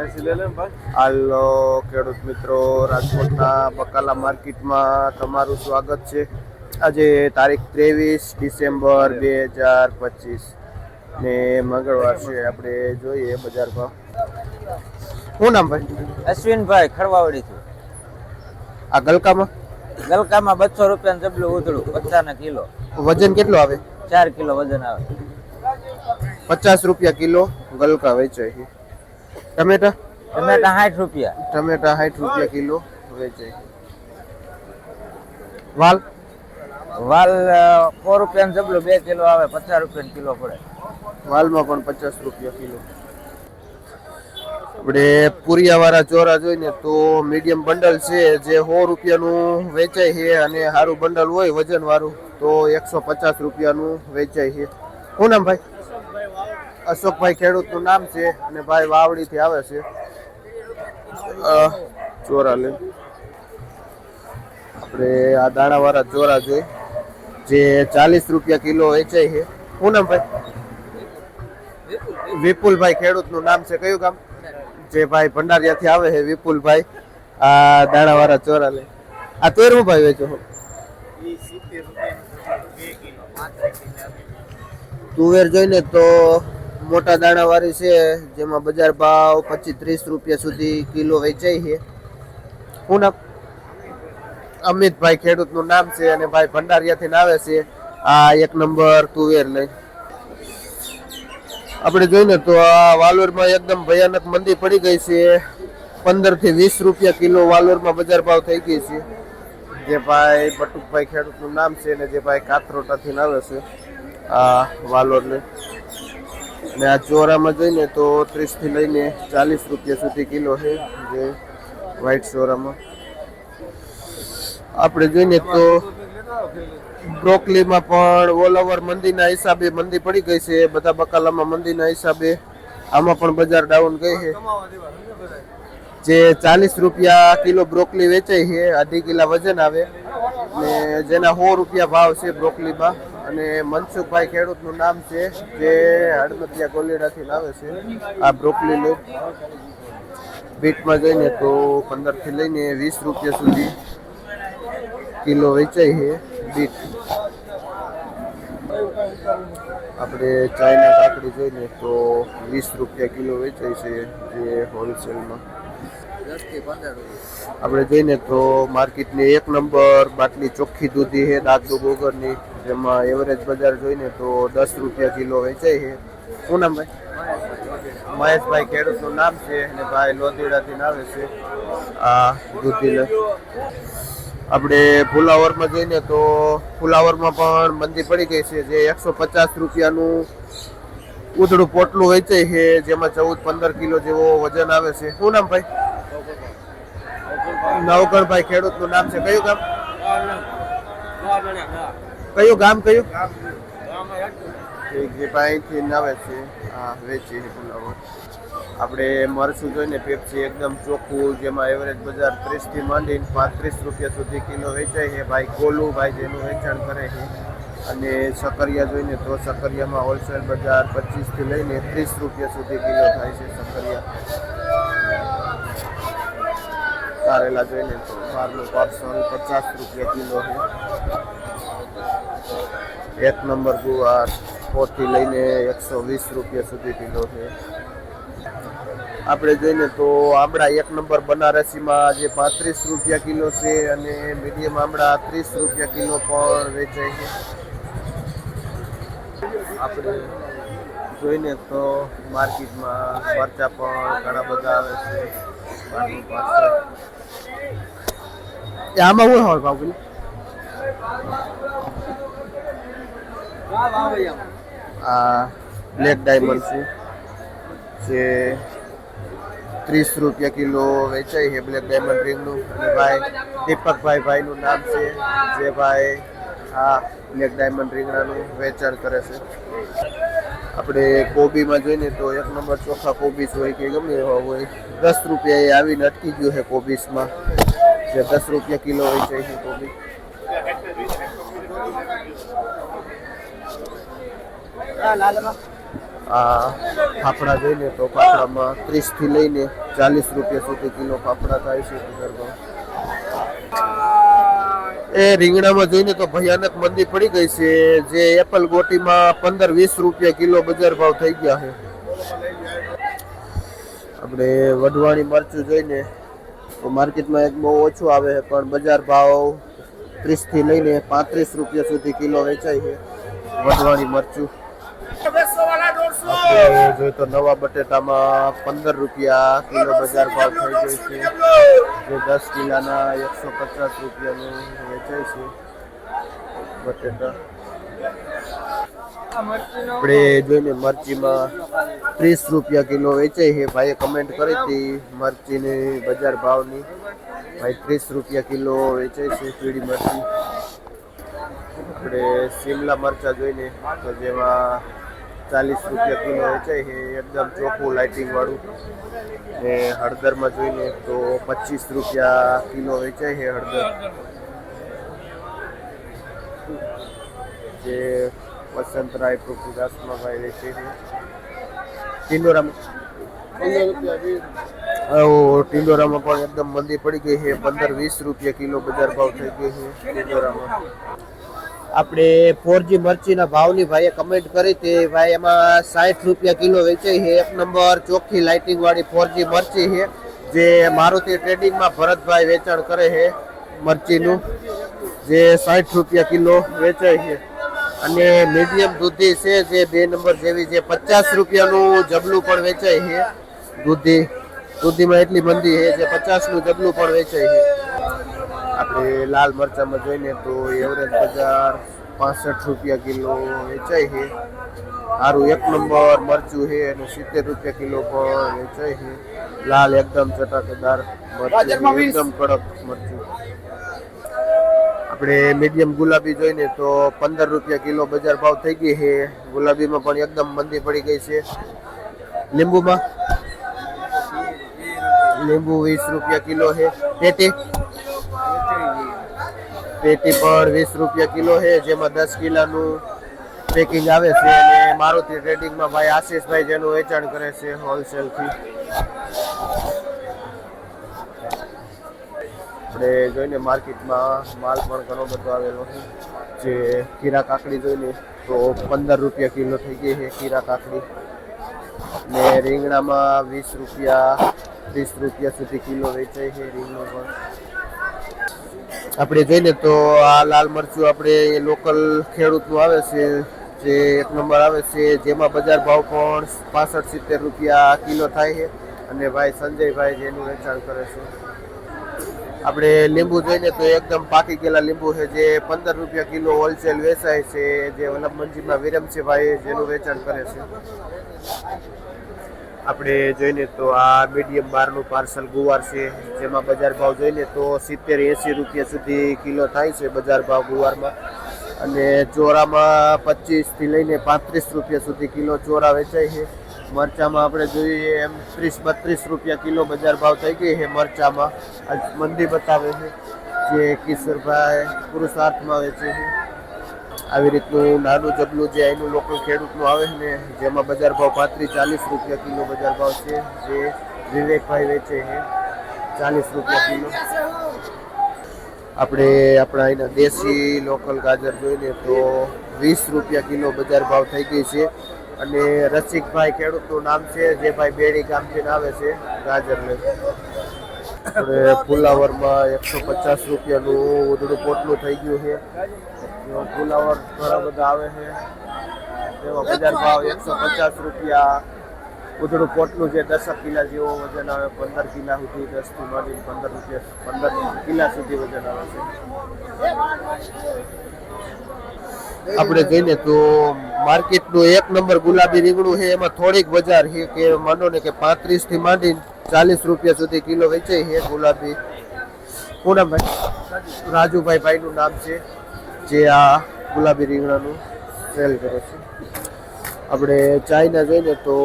હાલો ખેડૂત મિત્રો, રાજકોટના બકાલા માર્કેટમાં તમારું સ્વાગત છે. આજે તારીખ 23 ડિસેમ્બર 2025 ને મંગળવાર છે. આપણે જોઈએ બજાર ભાવ. શું નામ ભાઈ? અશ્વિનભાઈ ખરવાવડીથી. આ ગલકામાં 200 રૂપિયાનું જબલું ઉધડું 50 કિલો. વજન કેટલો આવે? 4 કિલો વજન આવે. 50 રૂપિયા કિલો ગલકા વેચાય છે. ટમેટા 60 રૂપિયા. ટમેટા 60 રૂપિયા કિલો વેચાય. વાલ 4 રૂપિયાનું જબલું 2 કિલો આવે, 50 રૂપિયાનું કિલો પડે. વાલમાં પણ 50 રૂપિયા કિલો. આપણે પુરિયાવાળા ચોરા જોઈને તો મીડિયમ બંડલ છે જે 100 રૂપિયાનું વેચાય છે, અને સારું બંડલ હોય વજન વાળું તો 150 રૂપિયાનું વેચાય છે. શું નામ ભાઈ? અશોકભાઈ ખેડૂતનું નામ છે, અને ભાઈ વાવડીથી આવે છે. ચોરા લઈ આપણે આ દાણાવાળા ચોરા જોઈ જે 40 રૂપિયા કિલો વેચાય છે. શું નામ ભાઈ? વિપુલભાઈ ખેડૂતનું નામ છે. કયું ગામ? જે ભાઈ ભંડારિયાથી આવે છે વિપુલભાઈ. આ દાણાવાળા ચોરા લે. આ તેરમું ભાઈ વેચો? તુવેર જોઈને તો મોટા દાણાવાળી છે જેમાં બજાર ભાવ 25-30 રૂપિયા સુધી કિલો વેચાય છે. શું નામ? અમિતભાઈ ખેડૂતનું નામ છે, અને ભાઈ ભંડારિયાથી આવે છે. આ 1 નંબર તુવેર લઈ આપણે જોઈને તો આ વાલોરમાં એકદમ ભયાનક મંદી પડી ગઈ છે. 15 થી 20 રૂપિયા કિલો વાલોરમાં બજાર ભાવ થઈ ગઈ છે. જે ભાઈ બટુકભાઈ ખેડૂતનું નામ છે, અને જે ભાઈ કાથરોટાથી આવે છે આ વાલોરને. અને આ ચોરામાં જોઈને તો 30 થી લઈને 40 રૂપિયા સુધી કિલો છે જે વ્હાઈટ ચોરામાં. આપણે જોઈએ તો બ્રોકલીમાં પણ ઓલ ઓવર મંદીના હિસાબે મંદી પડી ગઈ છે. બધા બકાલામાં મંદીના હિસાબે આમાં પણ બજાર ડાઉન ગઈ છે. જે 40 રૂપિયા કિલો બ્રોકલી વેચાય છે, 2.5 કિલા વજન આવે, ને જેના 100 રૂપિયા ભાવ છે બ્રોકલીમાં. અને મનસુખભાઈ ખેડૂતનું નામ છે જે હળમતિયા ગોલીડાથી આવે છે આ બ્રોકલી લે. બીટમાં જઈને તો 15 થી લઈને 20 રૂપિયા સુધી કિલો વેચાય છે બીટ. આપણે ચાઇના કાકડી જોઈએ તો 20 રૂપિયા કિલો વેચાય છે જે હોલસેલમાં. આપણે જોઈને તો માર્કેટની 1 નંબર બાટલી ચોખ્ખી દૂધી છે દાગદુગ વગરની, જેમાં એવરેજ બજાર જોઈને તો 10 રૂપિયા કિલો વેચાય છે. શું નામ ભાઈ? મહેશભાઈ ખેડૂતનું નામ છે, અને ભાઈ લોધીડાથી આવે છે આ દૂધી. આપણે ફુલાવરમાં જોઈએ તો ફુલાવરમાં પણ મંદી પડી ગઈ છે. જે 150 રૂપિયાનું ઉધડું પોટલું વેચાય છે, જેમાં 14-15 કિલો જેવો વજન આવે છે. શું નામ ભાઈ? નવગણભાઈ ખેડૂતનું નામ છે. કયું ગામ? કયું ગામ? કયું? જે ભાઈથી આવે છે આ વેચી છે ફુલાવર. આપણે મરચું જોઈને પેપ્સી એકદમ ચોખ્ખું, જેમાં એવરેજ બજાર 30 થી માંડીને 35 રૂપિયા સુધી કિલો વેચાય છે. ભાઈ કોલું ભાઈ જેનું વેચાણ કરે છે. અને સકરિયા જોઈને તો સકરિયામાં હોલસેલ બજાર 25 થી લઈને 30 રૂપિયા સુધી કિલો થાય છે સકરિયા. કારેલા જોઈને તો બહારનું પાર્સલ 50 રૂપિયા કિલો છે. 1 નંબર ગુવાર 100 થી લઈને 120 રૂપિયા સુધી કિલો છે. આપણે જોઈએ તો આમળા 1 નંબર બનારસીમાં જે 35 રૂપિયા કિલો છે, અને મીડિયમ આમળા 30 રૂપિયા કિલો પણ વેચાય છે. આપણે જોઈને તો માર્કેટમાં મરચા પણ ઘણા બધા આવે છે. આમાં શું હોય ભાવ? આ બ્લેક ડાયમંડ છે જે 30 રૂપિયા કિલો વેચાય છે બ્લેક ડાયમંડ રિંગનું. અને ભાઈ દીપકભાઈનું નામ છે જે ભાઈ આ બ્લેક ડાયમંડ રીંગણાનું વેચાણ કરે છે. આપણે કોબીમાં જોઈએ તો 1 નંબર ચોખા કોબીસ હોય કે ગમે એવા હોય, 10 રૂપિયા એ આવીને અટકી ગયું છે કોબીસમાં, જે 10 રૂપિયા કિલો વેચાય છે કોબી. આ ફાફડા જોઈને તો ફાફડામાં 30 થી લઈને 40 રૂપિયા સુધી કિલો ફાફડા થાય છે બજાર ભાવ. એ રીંગણામાં જોઈને તો ભયાનક મંદી પડી ગઈ છે. જે એપલ ગોટીમાં 15-20 રૂપિયા કિલો બજાર ભાવ થઈ ગયા છે. આપણે વઢવાણી મરચું જોઈને તો માર્કેટમાં એક બહુ ઓછું આવે છે પણ બજાર ભાવ 30 થી લઈને 35 રૂપિયા સુધી કિલો વેચાય છે વઢવાણી મરચું. આપણે જોઈએ તો નવા બટેટામાં 15 રૂપિયા કિલો બજાર ભાવ થઈ ગયો છે. જે 10 કિલાના 150 રૂપિયાનું વેચાય છે બટેટા. આપણે જોઈને મરચીમાં 30 રૂપિયા કિલો વેચાય છે. ભાઈએ કમેન્ટ કરી હતી મરચીની બજાર ભાવની. ભાઈ 30 રૂપિયા કિલો વેચાય છે પીળી મરચી. આપણે શિમલા મરચા જોઈને તો જેમાં 40 રૂપિયા કિલો વેચાય છે એકદમ ચોખ્ખું લાઇટિંગ વાળું. ને હળદરમાં જોઈને તો 25 રૂપિયા કિલો વેચાય છે હળદર. જે વસંતરાય પૃથ્વીદાસમાં ભાઈ વેચે છે. ટિંડોરામાં પણ એકદમ મંદી પડી ગઈ છે. 15-20 રૂપિયા કિલો બજાર ભાવ થઈ ગઈ છે ટિંડોરામાં. આપણે 4G મરચીના ભાવની ભાઈએ કમેન્ટ કરી હતી. ભાઈ એમાં 60 રૂપિયા કિલો વેચાય છે. એક નંબર ચોખ્ખી લાઇટિંગ વાળી 4G મરચી છે. જે મારુતિ ટ્રેડિંગમાં ભરતભાઈ વેચાણ કરે છે મરચીનું. જે 60 રૂપિયા કિલો વેચાય છે. અને મીડિયમ દૂધી છે જે 2 નંબર જેવી જે 50 રૂપિયાનું જબલું પણ વેચાય છે. દૂધીમાં એટલી મંદી છે જે 50નું જબલું પણ વેચાય છે. આપણે લાલ મરચામાં જોઈને તો એવરેજ બજાર 65 રૂપિયા કિલો વેચાય છે. સારું એક નંબર મરચું છે અને 70 રૂપિયા કિલો પણ વેચાય છે. લાલ એકદમ ચટાકેદાર મરચું, એકદમ કડક મરચું. આપણે મીડિયમ ગુલાબી જોઈને તો 15 રૂપિયા કિલો બજાર ભાવ થઈ ગઈ છે. ગુલાબીમાં પણ એકદમ મંદી પડી ગઈ છે. લીંબુ 20 રૂપિયા કિલો છે. પેટી પણ 20 રૂપિયા કિલો છે જેમાં 10 કિલાનું પેકિંગ આવે છે. અને મારુતિ ટ્રેડિંગમાં ભાઈ આશીષભાઈ જેનું વેચાણ કરે છે હોલસેલથી. આપણે જોઈને માર્કેટમાં માલ પણ ઘણો બધો આવેલો છે. જે ખીરા કાકડી જોઈને તો 15 રૂપિયા કિલો થઈ ગઈ છે ખીરા કાકડી. ને રીંગણામાં 20 રૂપિયા 30 રૂપિયા સુધી કિલો વેચાય છે રીંગણું પણ. આપણે જોઈએ તો આ લાલ મરચું આપણે લોકલ ખેડૂતનું આવે છે જે એક નંબર આવે છે. જેમાં બજાર ભાવ પણ 65-70 રૂપિયા કિલો થાય છે. અને ભાઈ સંજયભાઈ જેનું વેચાણ કરે છે. આપણે લીંબુ જોઈએ તો એકદમ પાકી ગયેલા લીંબુ છે જે 15 રૂપિયા કિલો હોલસેલ વેચાય છે. જે વલ્લભમંજીમાં વિરમસિંહભાઈ જેનું વેચાણ કરે છે. આપણે જોઈને તો આ મીડિયમ બારનું પાર્સલ ગુવાર છે જેમાં બજાર ભાવ જોઈને તો 70-80 રૂપિયા સુધી કિલો થાય છે બજાર ભાવ ગુવારમાં. અને ચોરામાં 25 થી લઈને 35 રૂપિયા સુધી કિલો ચોરા વેચાય છે. મરચામાં આપણે જોઈએ એમ 30-32 રૂપિયા કિલો બજાર ભાવ થઈ ગઈ છે મરચામાં. આજ મંદી બતાવે છે જે કિશોરભાઈ પુરુષાર્થમાં વેચે છે. આવી રીતનું નાનું જબલું જે અહીંનું લોકલ ખેડૂતનું આવે છે ને જેમાં બજાર ભાવ 35-40 રૂપિયા કિલો બજાર ભાવ છે. જે વિવેકભાઈ વેચે છે 40 રૂપિયા કિલો. આપણે આપણા અહીંના દેશી લોકલ ગાજર જોઈને તો 20 રૂપિયા કિલો બજાર ભાવ થઈ ગઈ છે. અને રસિકભાઈ ખેડૂતનું નામ છે જે ભાઈ બેડી ગામથી આવે છે ગાજર લઈ. આપણે ફુલાવરમાં 150 રૂપિયાનું ઉધડું પોટલું થઈ ગયું છે. ફુલાવર ઘણા બધા આવે છે તેમાં બજાર ભાવ 150 રૂપિયા. ઉધડું પોટલું જે 10 કિલા જેવો વજન આવે 15 કિલા સુધી 10 થી માંડીને 15 કિલા સુધી વજન આવે છે. આપણે જોઈએ તો માર્કેટનું એક નંબર ગુલાબી રીંગણું છે એમાં થોડીક બજાર છે કે માનો ને કે 35 થી માંડીને 40 રૂપિયા સુધી કિલો વેચાય છે ગુલાબી. પૂનમભાઈ રાજુભાઈ ભાઈનું નામ છે જે આ ગુલાબી રીંગણાનું સેલ કરે છે. આપણે ચાઇના જોઈએ તો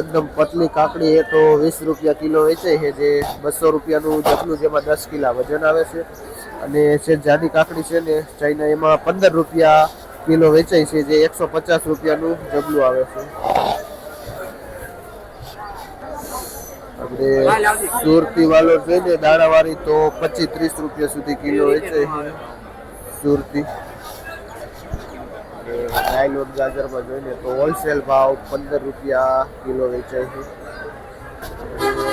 એકદમ પતલી કાકડી એ તો 20 રૂપિયા કિલો વેચાય છે જે 200 રૂપિયાનું જબલું જેમાં 10 કિલા વજન આવે છે. અને જે જાડી કાકડી છે ને ચાઇના એમાં 15 રૂપિયા કિલો વેચાય છે જે 150 રૂપિયાનું જબલું આવે છે. આપણે સુરતી વાલો જોઈએ દાણાવાળી તો 25-30 રૂપિયા સુધી કિલો વેચે છે સુરતી. નાયલોન ગાજરમાં જોઈએ તો હોલસેલ ભાવ 15 રૂપિયા કિલો વેચાય છે.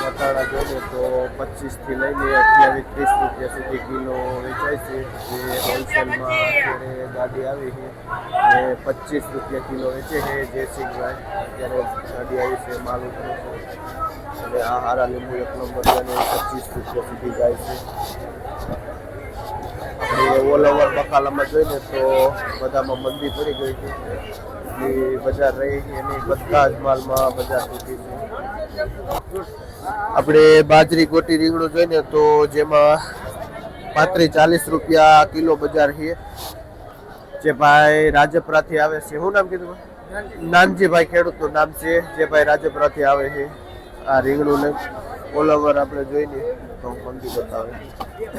વટાણા જોઈએ તો 25 થી લઈને 28-30 રૂપિયા સુધી કિલો વેચાય છે. જે હોલસેલમાં અત્યારે ગાડી આવી છે એ 25 રૂપિયા કિલો વેચે છે. જયસિંહભાઈ અત્યારે ગાડી આવી છે માલ ઉતરે છે. અને આ હારા લીંબુ 1 નંબર અને 25 રૂપિયા સુધી જાય છે. આપણે ઓલ ઓવર બકાલામાં જોઈએ તો બધામાં મંદી પડી ગઈ છે. જે બજાર રહી છે એની બધા જ માલમાં બજાર તૂટી છે. આપણે બાજરી ગોટી રીંગણું જોઈએ તો જેમાં 35-40 રૂપિયા કિલો બજાર છે. જે ભાઈ રાજપરાથી આવે છે, શું નામ કીધું? નાનજીભાઈ ખેડૂતનું નામ છે. જે ભાઈ રાજપરાથી આવે છે આ રીંગણું ને ઓલ ઓવર આપણે જોઈને તો મંદી બતાવે.